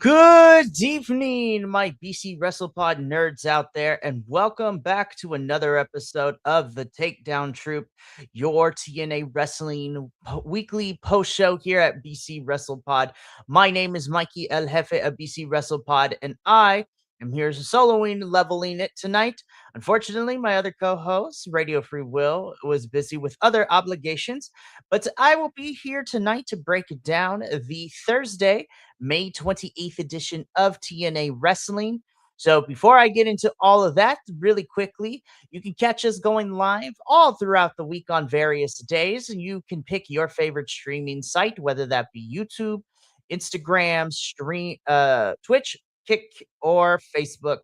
Good evening, my BC WrestlePod nerds out there, and welcome back to another episode of the Takedown Troupe, your TNA Wrestling weekly post show here at BC WrestlePod. My name is Mikey El Jefe of BC WrestlePod, and I am here soloing, leveling it tonight. Unfortunately, my other co host, Radio Free Will, was busy with other obligations, but I will be here tonight to break down the Thursday May 28th edition of TNA Wrestling. So before I get into all of that, really quickly, you can catch us going live all throughout the week on various days, and you can pick your favorite streaming site, whether that be YouTube, Instagram, Twitch, Kick, or Facebook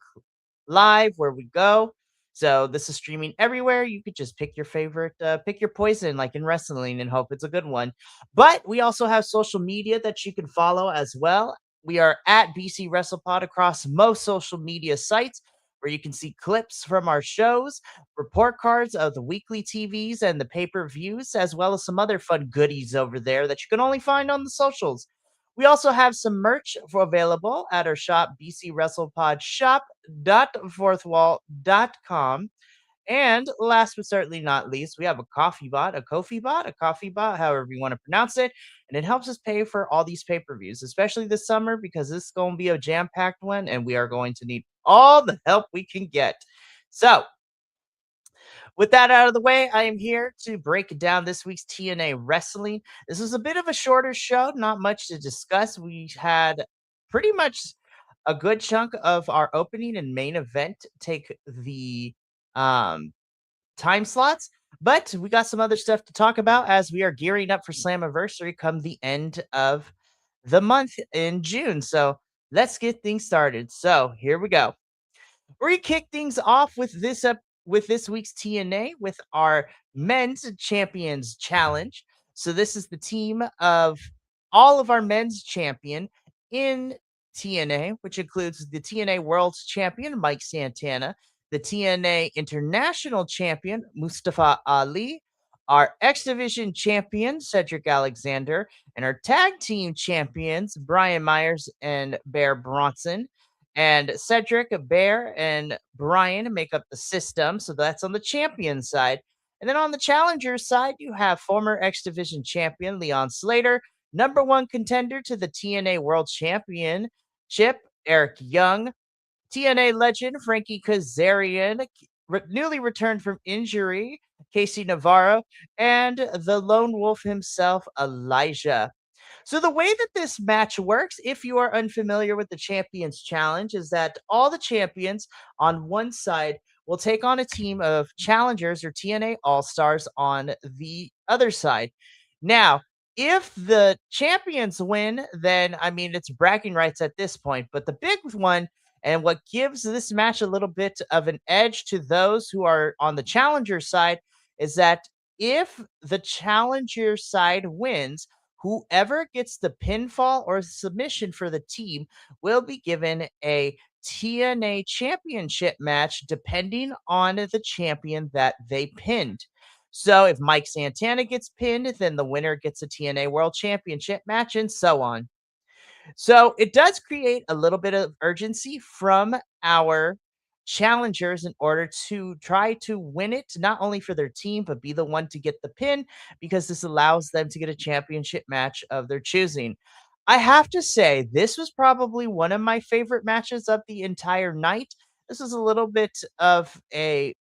Live, where we go. So this is streaming everywhere. You could just pick your favorite, pick your poison, like in wrestling, and hope it's a good one. But we also have social media that you can follow as well. We are at BC WrestlePod across most social media sites where you can see clips from our shows, report cards of the weekly TVs and the pay-per-views, as well as some other fun goodies over there that you can only find on the socials. We also have some merch available at our shop, bcwrestlepodshop.fourthwall.com. And last but certainly not least, we have a coffee bot, however you want to pronounce it. And it helps us pay for all these pay per views, especially this summer, because this is going to be a jam packed one and we are going to need all the help we can get. So, with that out of the way, I am here to break down this week's TNA Wrestling. This is a bit of a shorter show, not much to discuss. We had pretty much a good chunk of our opening and main event take the um, time slots, but we got some other stuff to talk about as we are gearing up for Slammiversary come the end of the month in June. So let's get things started. So here we go. We kick things off with this week's TNA with our men's champions challenge. So this is the team of all of our men's champion in TNA, which includes the TNA World Champion Mike Santana, the TNA International Champion Mustafa Ali, our X Division champion Cedric Alexander, and our tag team champions Brian Myers and Bear Bronson. And Cedric, Bear, and Brian make up the system. So that's on the champion side. And then on the challenger side, you have former X Division champion Leon Slater, number one contender to the TNA World Championship, Eric Young, TNA legend Frankie Kazarian, newly returned from injury, Casey Navarro, and the lone wolf himself, Elijah. So the way that this match works, if you are unfamiliar with the Champions Challenge, is that all the champions on one side will take on a team of challengers or TNA All-Stars on the other side. Now, if the champions win, then I mean it's bragging rights at this point, but the big one and what gives this match a little bit of an edge to those who are on the challenger side is that if the challenger side wins, whoever gets the pinfall or submission for the team will be given a TNA championship match depending on the champion that they pinned. So if Mike Santana gets pinned, then the winner gets a TNA World Championship match and so on. So it does create a little bit of urgency from our challengers in order to try to win it, not only for their team, but be the one to get the pin because this allows them to get a championship match of their choosing. I have to say, this was probably one of my favorite matches of the entire night. This is a little bit of a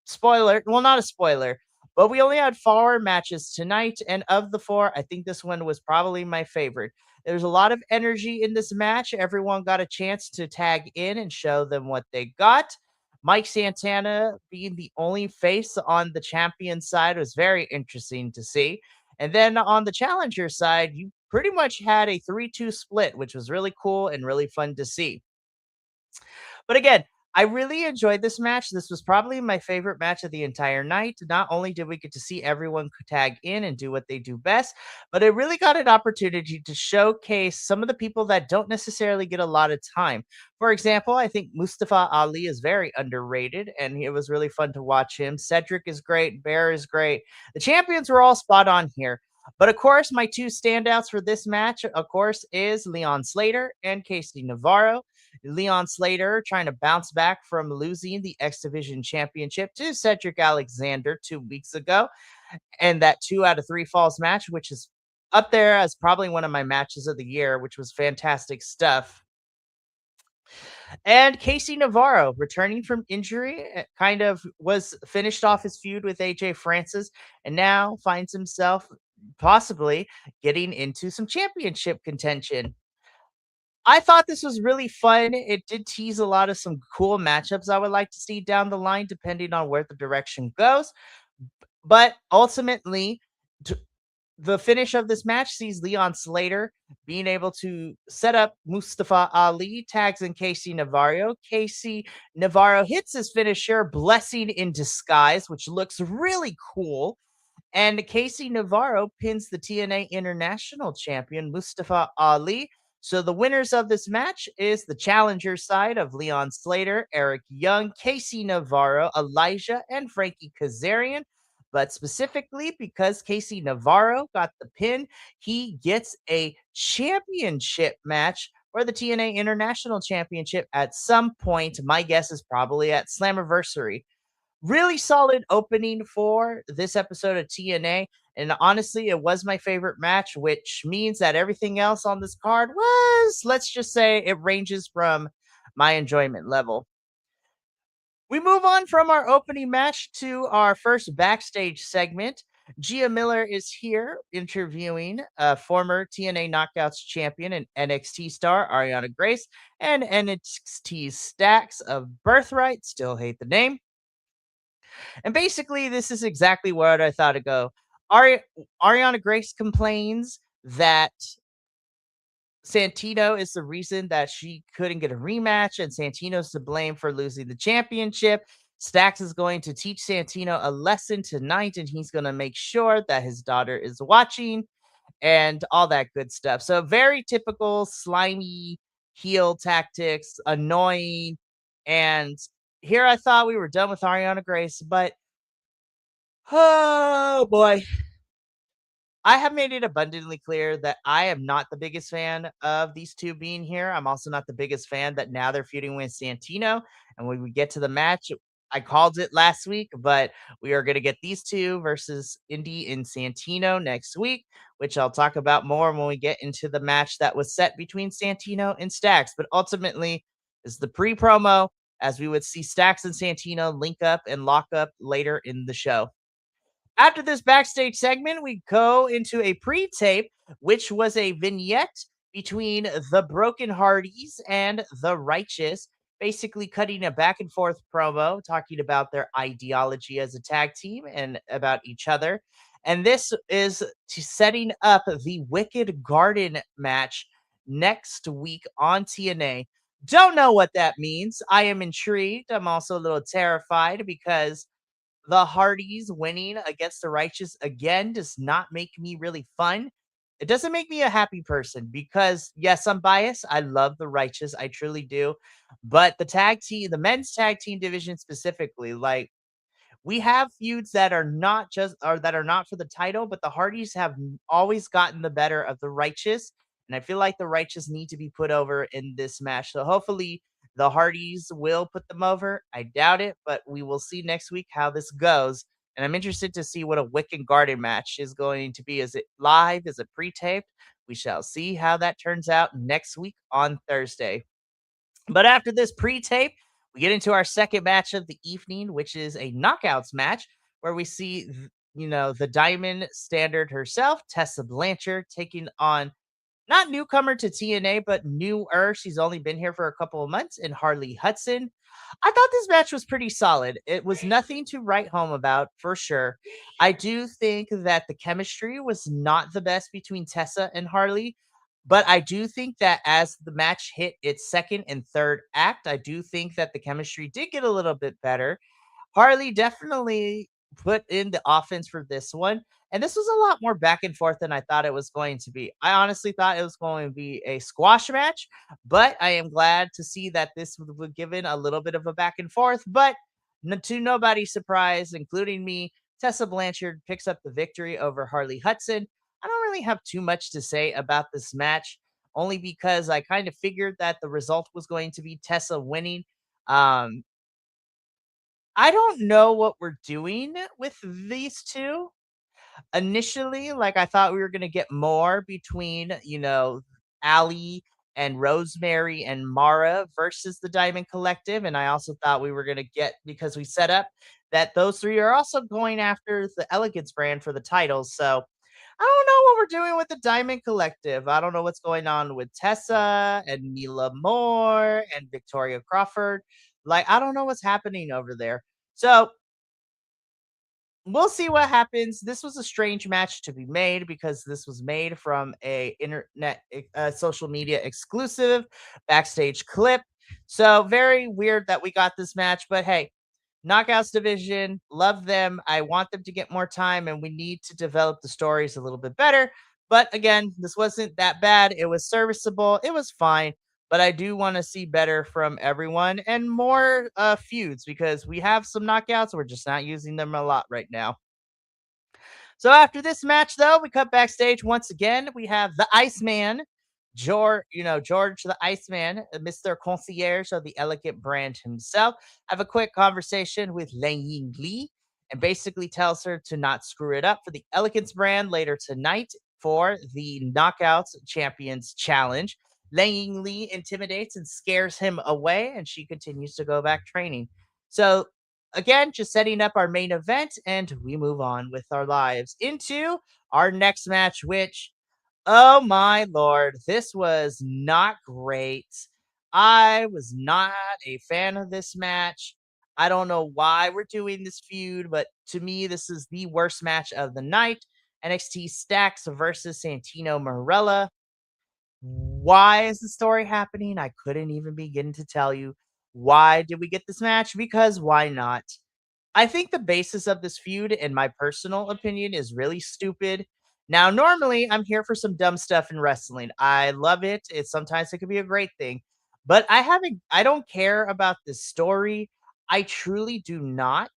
spoiler. Well, not a spoiler, but we only had 4 matches tonight. And of the 4, I think this one was probably my favorite. There's a lot of energy in this match. Everyone got a chance to tag in and show them what they got. Mike Santana being the only face on the champion side was very interesting to see. And then on the challenger side, you pretty much had a 3-2 split, which was really cool and really fun to see. But again, I really enjoyed this match. This was probably my favorite match of the entire night. Not only did we get to see everyone tag in and do what they do best, but it really got an opportunity to showcase some of the people that don't necessarily get a lot of time. For example, I think Mustafa Ali is very underrated, and it was really fun to watch him. Cedric is great. Bear is great. The champions were all spot on here. But of course, my two standouts for this match, of course, is Leon Slater and Casey Navarro. Leon Slater trying to bounce back from losing the X Division Championship to Cedric Alexander 2 weeks ago, and that 2 out of 3 falls match, which is up there as probably one of my matches of the year, which was fantastic stuff. And Casey Navarro, returning from injury, kind of was finished off his feud with AJ Francis and now finds himself possibly getting into some championship contention. I thought this was really fun. It did tease a lot of some cool matchups I would like to see down the line, depending on where the direction goes. But ultimately, the finish of this match sees Leon Slater being able to set up Mustafa Ali, tags in Casey Navarro. Casey Navarro hits his finisher, Blessing in Disguise, which looks really cool. And Casey Navarro pins the TNA International Champion, Mustafa Ali. So the winners of this match is the challenger side of Leon Slater, Eric Young, Casey Navarro, Elijah, and Frankie Kazarian. But specifically because Casey Navarro got the pin, he gets a championship match for the TNA International Championship at some point. My guess is probably at Slammiversary. Really solid opening for this episode of TNA. And honestly, it was my favorite match, which means that everything else on this card was, let's just say, it ranges from my enjoyment level. We move on from our opening match to our first backstage segment. Gia Miller is here interviewing former TNA Knockouts champion and NXT star Ariana Grace and NXT Stacks of Birthright. Still hate the name. And basically, this is exactly what I thought it'd go. Ariana Grace complains that Santino is the reason that she couldn't get a rematch, and Santino's to blame for losing the championship. Stax is going to teach Santino a lesson tonight, and he's going to make sure that his daughter is watching and all that good stuff. So, very typical slimy heel tactics, annoying. And here I thought we were done with Ariana Grace, but oh boy. I have made it abundantly clear that I am not the biggest fan of these two being here. I'm also not the biggest fan that now they're feuding with Santino. And when we get to the match, I called it last week, but we are going to get these two versus Indy and Santino next week, which I'll talk about more when we get into the match that was set between Santino and Stax. But ultimately, is the pre promo as we would see Stax and Santino link up and lock up later in the show. After this backstage segment, we go into a pre tape, which was a vignette between the Broken Hardys and the Righteous, basically cutting a back and forth promo, talking about their ideology as a tag team and about each other. And this is setting up the Wicked Garden match next week on TNA. Don't know what that means. I am intrigued. I'm also a little terrified because the Hardys winning against the Righteous again does not make me really fun. It doesn't make me a happy person because, yes, I'm biased. I love the Righteous. I truly do. But the tag team, the men's tag team division specifically, like we have feuds that are not just or that are not for the title, but the Hardys have always gotten the better of the Righteous, and I feel like the Righteous need to be put over in this match. So hopefully the Hardys will put them over. I doubt it, but we will see next week how this goes. And I'm interested to see what a Wicked Garden match is going to be. Is it live? Is it pre-taped? We shall see how that turns out next week on Thursday. But after this pre-tape, we get into our second match of the evening, which is a knockouts match where we see, the Diamond Standard herself, Tessa Blanchard, taking on not newcomer to TNA, but newer. She's only been here for a couple of months in Harley Hudson. I thought this match was pretty solid. It was nothing to write home about for sure. I do think that the chemistry was not the best between Tessa and Harley, but I do think that as the match hit its second and third act, I do think that the chemistry did get a little bit better. Harley definitely put in the offense for this one. And this was a lot more back and forth than I thought it was going to be. I honestly thought it was going to be a squash match, but I am glad to see that this was given a little bit of a back and forth. But to nobody's surprise, including me, Tessa Blanchard picks up the victory over Harley Hudson. really have too much to say about this match, only because I kind of figured that the result was going to be Tessa winning. Um, I don't know what we're doing with these two. Initially, like, I thought we were gonna get more between, Allie and Rosemary and Mara versus the Diamond Collective, and I also thought we were gonna get, because we set up that those 3 are also going after the Elegance brand for the titles. So I don't know what we're doing with the Diamond Collective. I don't know what's going on with Tessa and Mila Moore and Victoria Crawford. Like, I don't know what's happening over there. So we'll see what happens. This was a strange match to be made because this was made from a social media exclusive backstage clip. So very weird that we got this match, but hey, Knockouts division, love them. I want them to get more time, and we need to develop the stories a little bit better. But again, this wasn't that bad. It was serviceable. It was fine. But I do want to see better from everyone and more feuds, because we have some knockouts. We're just not using them a lot right now. So after this match, though, we cut backstage once again. We have the Iceman, George the Iceman, Mr. Concierge of the Elegant brand himself, have a quick conversation with Lang Ying Li and basically tells her to not screw it up for the Elegance brand later tonight for the Knockouts Champions Challenge. Lang Ying Li intimidates and scares him away, and she continues to go back training. So again, just setting up our main event, and we move on with our lives into our next match, which, oh my lord, this was not great. I was not a fan of this match. I don't know why we're doing this feud, but to me, this is the worst match of the night. NXT Stacks versus Santino Marella. Why is the story happening? I couldn't even begin to tell you. Why did we get this match? Because why not? I think the basis of this feud, in my personal opinion, is really stupid. Now, normally I'm here for some dumb stuff in wrestling. I love it. It can be a great thing. But I don't care about this story. I truly do not.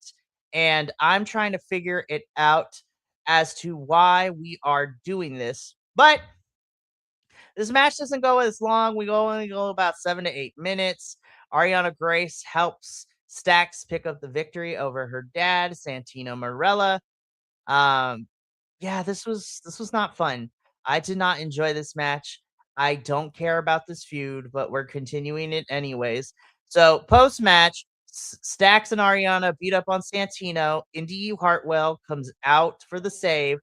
And I'm trying to figure it out as to why we are doing this. But this match doesn't go as long. Only go about 7 to 8 minutes. Ariana Grace helps Stacks pick up the victory over her dad, Santino Marella. Um, yeah, this was not fun. I did not enjoy this match. I don't care about this feud, but we're continuing it anyways. So post match, Stacks and Ariana beat up on Santino. Indy Hartwell comes out for the save.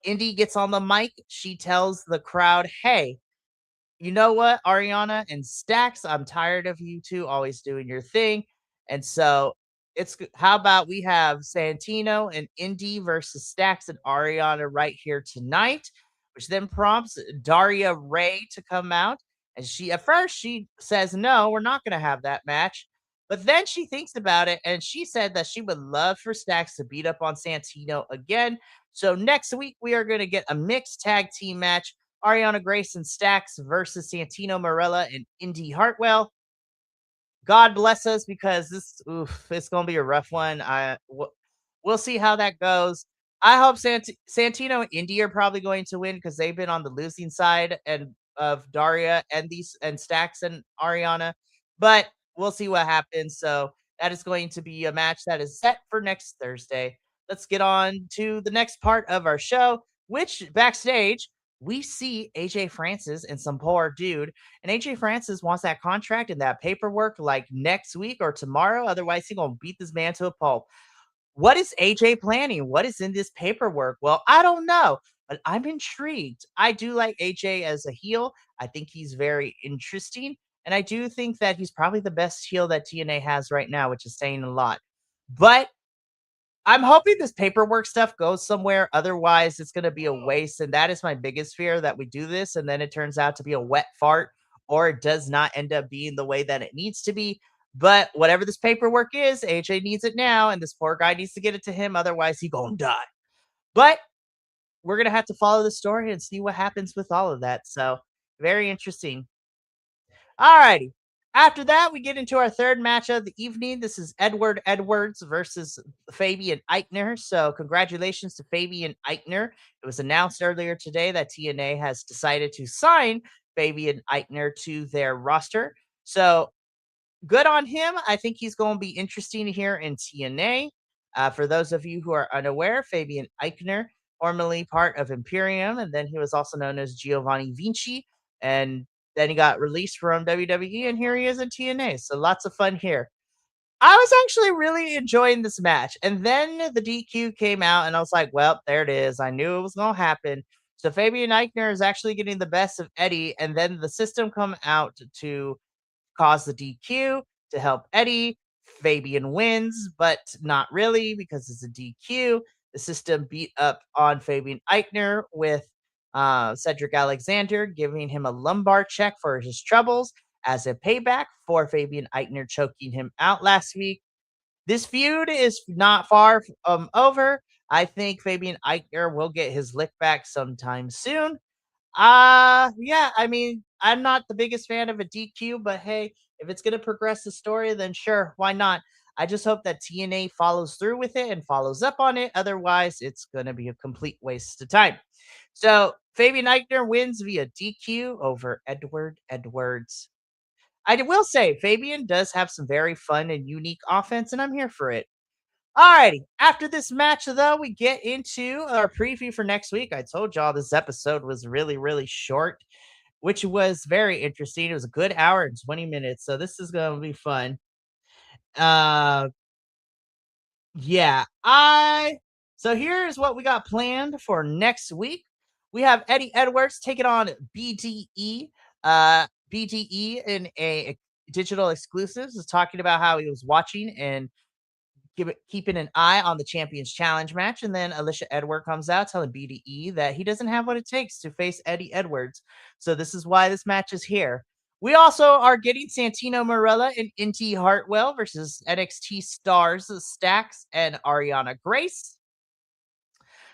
Indy gets on the mic. She tells the crowd, "Hey, you know what, Ariana and Stacks, I'm tired of you two always doing your thing. And so how about we have Santino and Indy versus Stacks and Ariana right here tonight, which then prompts Daria Ray to come out. And at first she says, no, we're not going to have that match. But then she thinks about it, and she said that she would love for Stacks to beat up on Santino again. So next week we are going to get a mixed tag team match. Ariana Grace and Stacks versus Santino Marella and Indy Hartwell. God bless us, because it's gonna be a rough one. We'll see how that goes. I hope Santino and Indy are probably going to win, because they've been on the losing side and of Daria and these and Stacks and Ariana, but we'll see what happens. So that is going to be a match that is set for next Thursday. Let's get on to the next part of our show, which backstage we see AJ Francis and some poor dude, and AJ Francis wants that contract and that paperwork like next week or tomorrow. Otherwise, he's gonna beat this man to a pulp. What is AJ planning? What is in this paperwork? Well, I don't know, but I'm intrigued. I do like AJ as a heel. I think he's very interesting. And I do think that he's probably the best heel that TNA has right now, which is saying a lot. But I'm hoping this paperwork stuff goes somewhere. Otherwise, it's going to be a waste. And that is my biggest fear, that we do this and then it turns out to be a wet fart, or it does not end up being the way that it needs to be. But whatever this paperwork is, AJ needs it now. And this poor guy needs to get it to him. Otherwise, he going to die. But we're going to have to follow the story and see what happens with all of that. So very interesting. All righty. After that, we get into our third match of the evening. This is Edward Edwards versus Fabian Eichner. So, congratulations to Fabian Eichner. It was announced earlier today that TNA has decided to sign Fabian Eichner to their roster. So, good on him. I think he's going to be interesting here in TNA. For those of you who are unaware, Fabian Eichner, formerly part of Imperium, and then he was also known as Giovanni Vinci, and then he got released from WWE, and here he is in TNA. So lots of fun here. I was actually really enjoying this match, and then the DQ came out, and I was like, "Well, there it is. I knew it was going to happen." So Fabian Eichner is actually getting the best of Eddie, and then the system come out to cause the DQ to help Eddie. Fabian wins, but not really because it's a DQ. The system beat up on Fabian Eichner with Cedric Alexander, giving him a lumbar check for his troubles as a payback for Fabian Eichner choking him out last week. This feud is not far over. I think Fabian Eichner will get his lick back sometime soon. Yeah, I mean, I'm not the biggest fan of a DQ, but hey, if it's gonna progress the story, then sure, why not? I just hope that TNA follows through with it and follows up on it. Otherwise, it's gonna be a complete waste of time. So Fabian Eichner wins via DQ over Edward Edwards. I will say Fabian does have some very fun and unique offense, and I'm here for it. Alrighty. After this match, though, we get into our preview for next week. I told y'all this episode was really, really short, which was very interesting. It was a good hour and 20 minutes. So this is gonna be fun. Uh yeah. I so here's what we got planned for next week. We have Eddie Edwards taking on BDE. BDE in a digital exclusives is talking about how he was watching and keeping an eye on the Champions Challenge match. And then Alicia Edward comes out telling BDE that he doesn't have what it takes to face Eddie Edwards. So this is why this match is here. We also are getting Santino Marella and Inti Hartwell versus NXT stars Stax and Ariana Grace.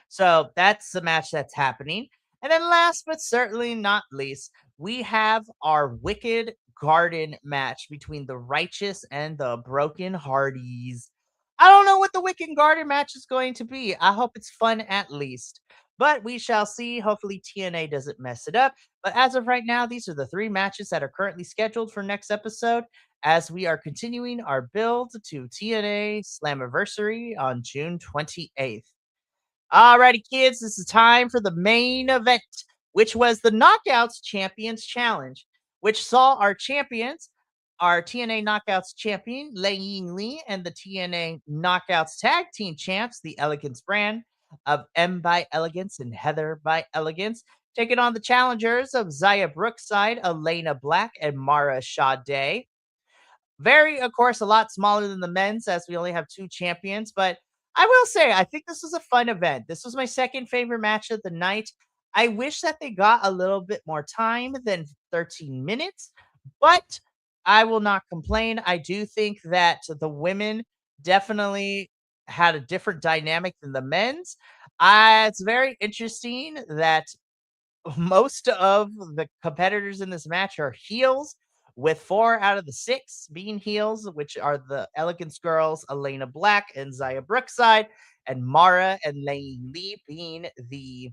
So that's the match that's happening. And then last but certainly not least, we have our Wicked Garden match between the Righteous and the Broken Hardys. I don't know what the Wicked Garden match is going to be. I hope it's fun at least. But we shall see. Hopefully, TNA doesn't mess it up. But as of right now, these are the three matches that are currently scheduled for next episode as we are continuing our build to TNA Slammiversary on June 28th. Alrighty, kids, this is time for the main event, which was the Knockouts Champions Challenge, which saw our champions, our TNA Knockouts champion, Lei Ying Lee, and the TNA Knockouts Tag Team champs, the Elegance brand of M by Elegance and Heather by Elegance, taking on the challengers of Zaya Brookside, Elena Black, and Mara Sade. Very, of course, a lot smaller than the men's as we only have two champions. But I will say, I think this was a fun event. This was my second favorite match of the night. I wish that they got a little bit more time than 13 minutes, but I will not complain. I do think that the women definitely had a different dynamic than the men's. It's very interesting that most of the competitors in this match are heels, with 4 out of the 6 being heels, which are the Elegance Girls, Elena Black and Zaya Brookside, and Mara and Lei Lee being the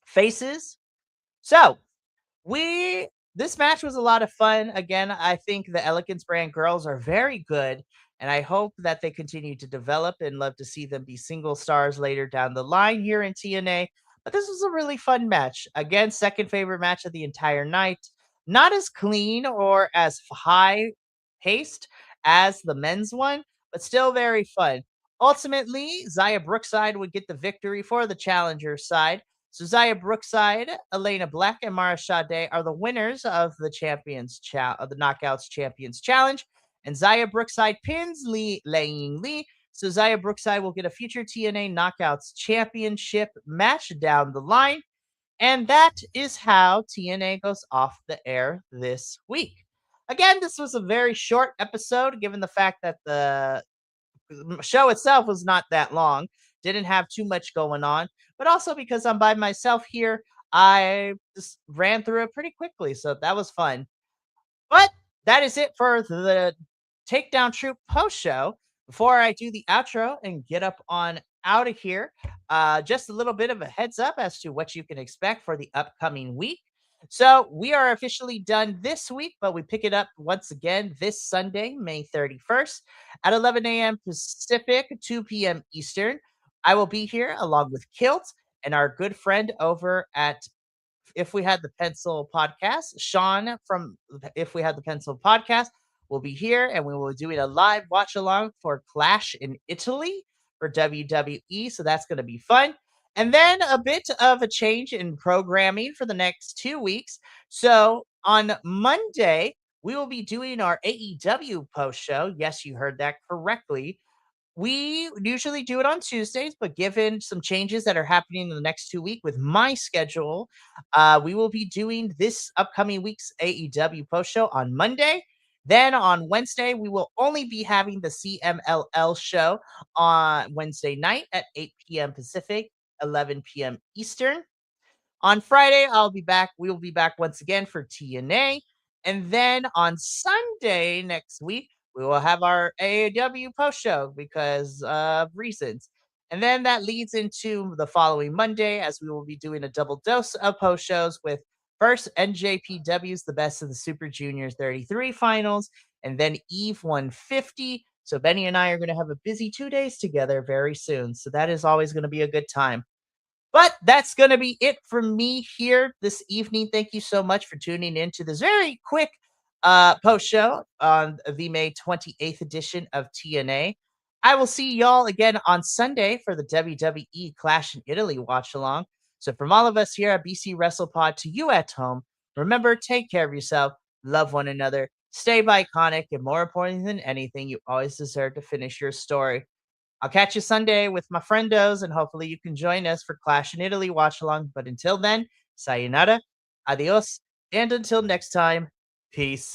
faces. So we this match was a lot of fun. Again, I think the Elegance brand girls are very good, and I hope that they continue to develop and love to see them be single stars later down the line here in TNA. But this was a really fun match. Again, second favorite match of the entire night. Not as clean or as high paced as the men's one, but still very fun. Ultimately, Zaya Brookside would get the victory for the challenger side. So Zaya Brookside, Elena Black, and Mara Sade are the winners of the of the Knockouts Champions Challenge. And Zaya Brookside pins Lei Ying Lee. So Zaya Brookside will get a future TNA Knockouts Championship match down the line. And that is how TNA goes off the air this week. Again, this was a very short episode, given the fact that the show itself was not that long, didn't have too much going on, but also because I'm by myself here, I just ran through it pretty quickly. So that was fun. But that is it for the Takedown Troop post show. Before I do the outro and get up on out of here, just a little bit of a heads up as to what you can expect for the upcoming week. So we are officially done this week, but we pick it up once again this Sunday, May 31st at 11 a.m. Pacific, 2 p.m. Eastern. I will be here along with Kilt and our good friend over at If We Had the Pencil podcast. Sean from If We Had the Pencil podcast will be here, and we will be doing a live watch along for Clash in Italy for WWE. So that's going to be fun. And then a bit of a change in programming for the next 2 weeks. So on Monday, we will be doing our AEW post show. Yes, you heard that correctly. We usually do it on Tuesdays, but given some changes that are happening in the next 2 weeks with my schedule, we will be doing this upcoming week's AEW post show on Monday. Then on Wednesday, we will only be having the CMLL show on Wednesday night at 8 p.m. Pacific, 11 p.m. Eastern. On Friday, I'll be back. We will be back once again for TNA. And then on Sunday next week, we will have our AAW post show because of reasons. And then that leads into the following Monday as we will be doing a double dose of post shows with first NJPW's The Best of the Super Juniors 33 finals and then Eve 150. So Benny and I are going to have a busy 2 days together very soon. So that is always going to be a good time. But that's going to be it from me here this evening. Thank you so much for tuning in to this very quick post show on the May 28th edition of TNA. I will see y'all again on Sunday for the WWE Clash in Italy watch along. So, from all of us here at BC WrestlePod to you at home, remember, take care of yourself, love one another, stay iconic, and more important than anything, you always deserve to finish your story. I'll catch you Sunday with my friendos, and hopefully you can join us for Clash in Italy watch along. But until then, sayonara, adios, and until next time, peace.